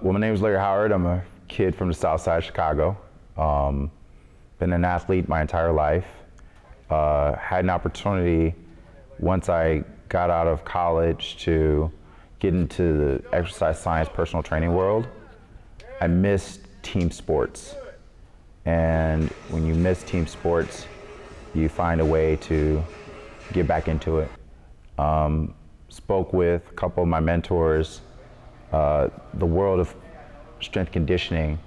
Well, my name is Larry Howard. I'm a kid from the south side of Chicago. Been an athlete my entire life. Had an opportunity once I got out of college to get into the exercise science personal training world. I missed team sports. And when you miss team sports, you find a way to get back into it. Spoke with a couple of my mentors. The world of strength conditioning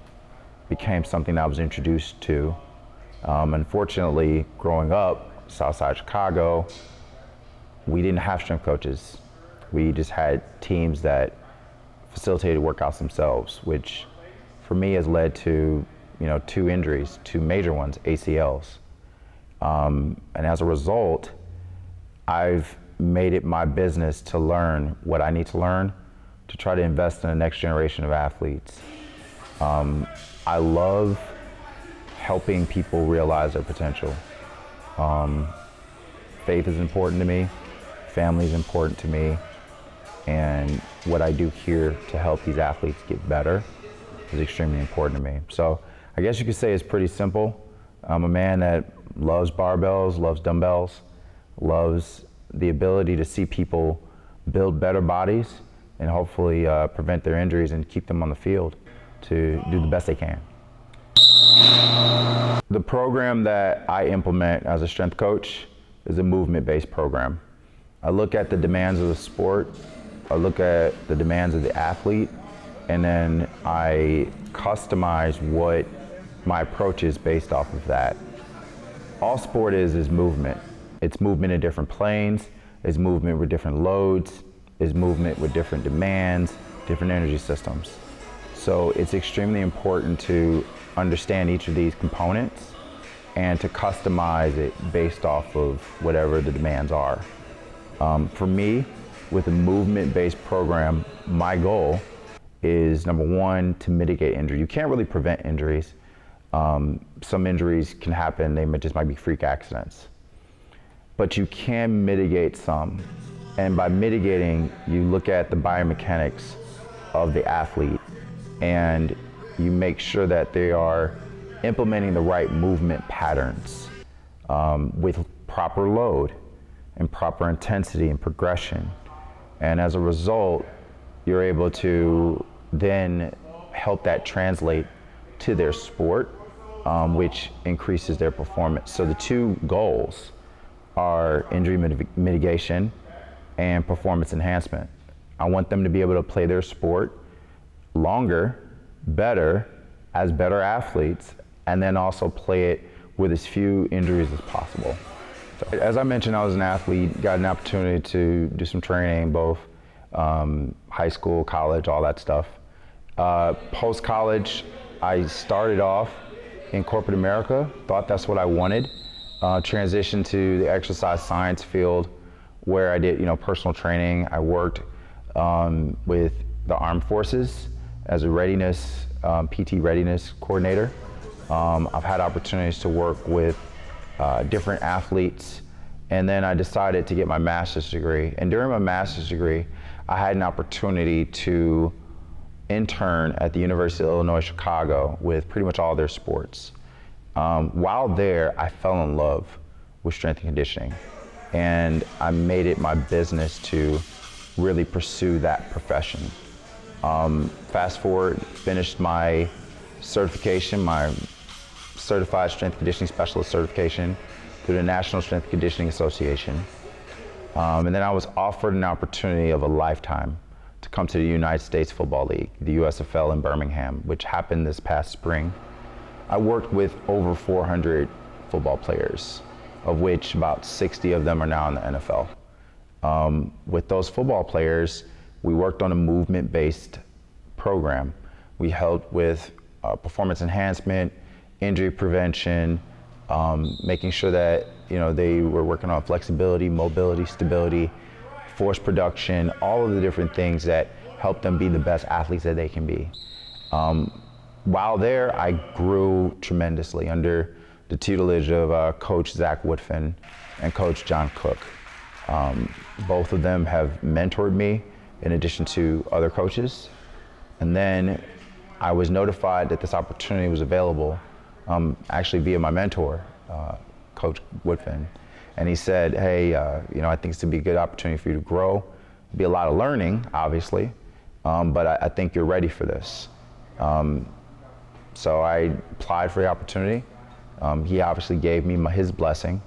became something I was introduced to. Unfortunately, growing up, Southside Chicago, we didn't have strength coaches. We just had teams that facilitated workouts themselves, which for me has led to, 2 injuries, 2 major ones, ACLs. And as a result, I've made it my business to learn what I need to learn to try to invest in the next generation of athletes. I love helping people realize their potential. Faith is important to me, family is important to me, and what I do here to help these athletes get better is extremely important to me. So I guess you could say it's pretty simple. I'm a man that loves barbells, loves dumbbells, loves the ability to see people build better bodies and hopefully prevent their injuries and keep them on the field to do the best they can. The program that I implement as a strength coach is a movement-based program. I look at the demands of the sport, I look at the demands of the athlete, and then I customize what my approach is based off of that. All sport is movement. It's movement in different planes, it's movement with different loads, it's movement with different demands, different energy systems. So it's extremely important to understand each of these components and to customize it based off of whatever the demands are. For me, with a movement-based program, my goal is, number one, to mitigate injury. You can't really prevent injuries. Some injuries can happen, they just might be freak accidents. But you can mitigate some. And by mitigating, you look at the biomechanics of the athlete and you make sure that they are implementing the right movement patterns with proper load and proper intensity and progression. And as a result, you're able to then help that translate to their sport, which increases their performance. So the 2 goals are injury mitigation and performance enhancement. I want them to be able to play their sport longer, better, as better athletes, and then also play it with as few injuries as possible. So, as I mentioned, I was an athlete, got an opportunity to do some training, both high school, college, all that stuff. Post-college, I started off in corporate America, thought that's what I wanted. Transitioned to the exercise science field where I did, personal training. I worked with the Armed Forces as a readiness, PT readiness coordinator. I've had opportunities to work with different athletes, and then I decided to get my master's degree. And during my master's degree, I had an opportunity to intern at the University of Illinois, Chicago with pretty much all their sports. While there, I fell in love with strength and conditioning, and I made it my business to really pursue that profession. Fast forward, finished my certification, my Certified Strength Conditioning Specialist certification through the National Strength Conditioning Association. And then I was offered an opportunity of a lifetime to come to the United States Football League, the USFL in Birmingham, which happened this past spring. I worked with over 400 football players, of which about 60 of them are now in the NFL. With those football players, we worked on a movement-based program. We helped with performance enhancement, injury prevention, making sure that they were working on flexibility, mobility, stability, force production, all of the different things that help them be the best athletes that they can be. While there, I grew tremendously under the tutelage of Coach Zach Woodfin and Coach John Cook. Both of them have mentored me in addition to other coaches. And then I was notified that this opportunity was available, actually via my mentor, Coach Woodfin. And he said, hey, I think it's going to be a good opportunity for you to grow. It'll be a lot of learning, obviously, but I think you're ready for this. So I applied for the opportunity. He obviously gave me his blessing,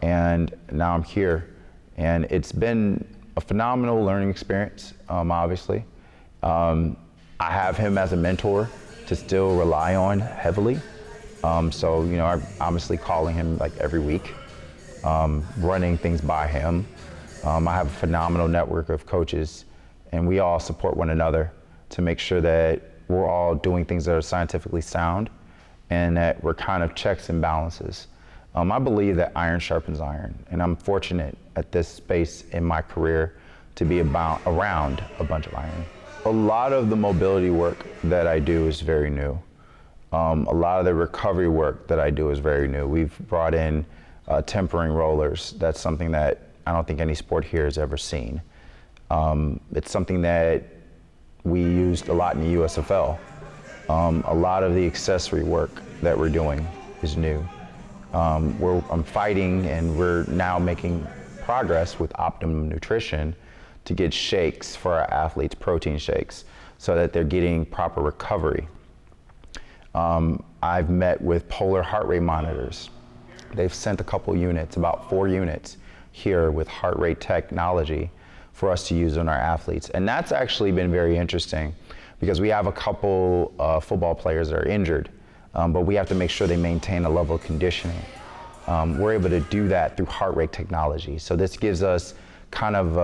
and now I'm here. And it's been a phenomenal learning experience, obviously. I have him as a mentor to still rely on heavily. So, I'm obviously calling him like every week, running things by him. I have a phenomenal network of coaches, and we all support one another to make sure that we're all doing things that are scientifically sound and that we're kind of checks and balances. I believe that iron sharpens iron, and I'm fortunate at this space in my career to be around a bunch of iron. A lot of the mobility work that I do is very new. A lot of the recovery work that I do is very new. We've brought in tempering rollers. That's something that I don't think any sport here has ever seen. It's something that we used a lot in the USFL. A lot of the accessory work that we're doing is new. I'm fighting, and we're now making progress with Optimum Nutrition to get shakes for our athletes, protein shakes, so that they're getting proper recovery. I've met with Polar heart rate monitors. They've sent a couple units, about 4 units here with heart rate technology for us to use on our athletes. And that's actually been very interesting because we have a couple football players that are injured, but we have to make sure they maintain a level of conditioning. We're able to do that through heart rate technology. So this gives us kind of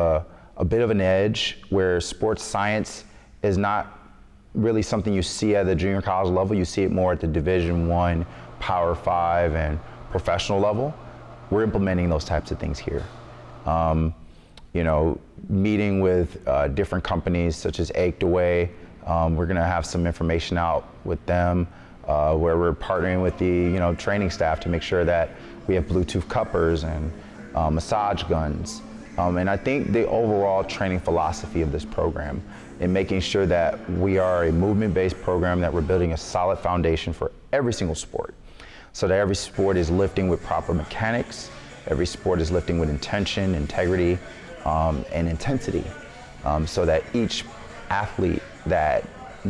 a bit of an edge where sports science is not really something you see at the junior college level. You see it more at the Division I, Power 5, and professional level. We're implementing those types of things here. Meeting with different companies such as Ached Away. We're gonna have some information out with them where we're partnering with the training staff to make sure that we have Bluetooth cuppers and massage guns. And I think the overall training philosophy of this program in making sure that we are a movement-based program, that we're building a solid foundation for every single sport. So that every sport is lifting with proper mechanics, every sport is lifting with intention, integrity, and intensity. So that each athlete that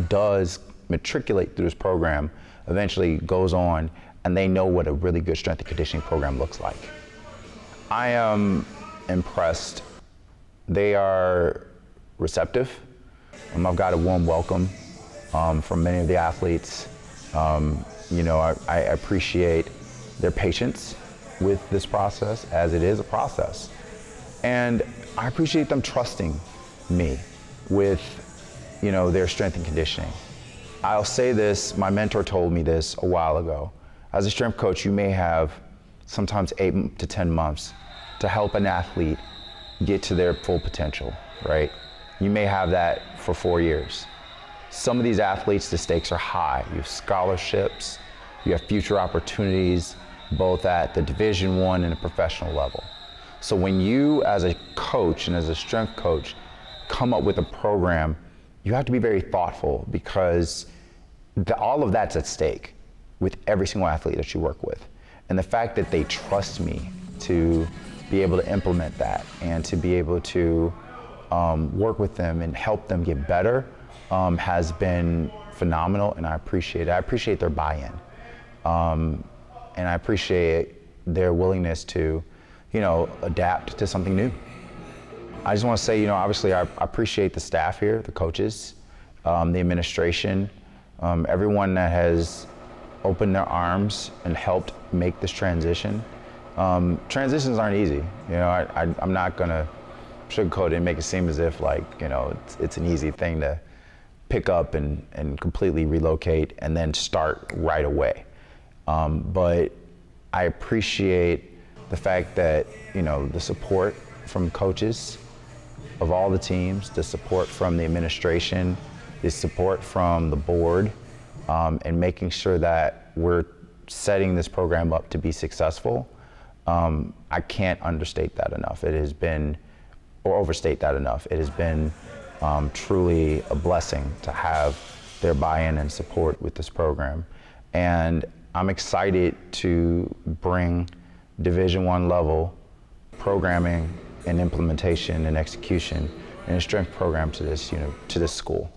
does matriculate through this program eventually goes on and they know what a really good strength and conditioning program looks like. I am impressed. They are receptive. I've got a warm welcome from many of the athletes. I appreciate their patience with this process, as it is a process. And I appreciate them trusting me with, their strength and conditioning. I'll say this, my mentor told me this a while ago. As a strength coach, you may have sometimes 8 to 10 months to help an athlete get to their full potential, right? You may have that for 4 years. Some of these athletes, the stakes are high. You have scholarships, you have future opportunities, both at the Division I and the professional level. So when you, as a coach and as a strength coach, come up with a program, you have to be very thoughtful because all of that's at stake with every single athlete that you work with. And the fact that they trust me to be able to implement that and to be able to work with them and help them get better has been phenomenal, and I appreciate it. I appreciate their buy-in, and I appreciate their willingness to, adapt to something new. I just want to say, obviously I appreciate the staff here, the coaches, the administration, everyone that has opened their arms and helped make this transition. Transitions aren't easy. I'm not gonna sugarcoat it and make it seem as if it's an easy thing to pick up and completely relocate and then start right away. But I appreciate the fact that, the support from coaches of all the teams, the support from the administration, the support from the board, and making sure that we're setting this program up to be successful. I can't understate that enough. It has been, or overstate that enough. It has been truly a blessing to have their buy-in and support with this program. And I'm excited to bring Division I level programming and implementation and execution and a strength program to this, to this school.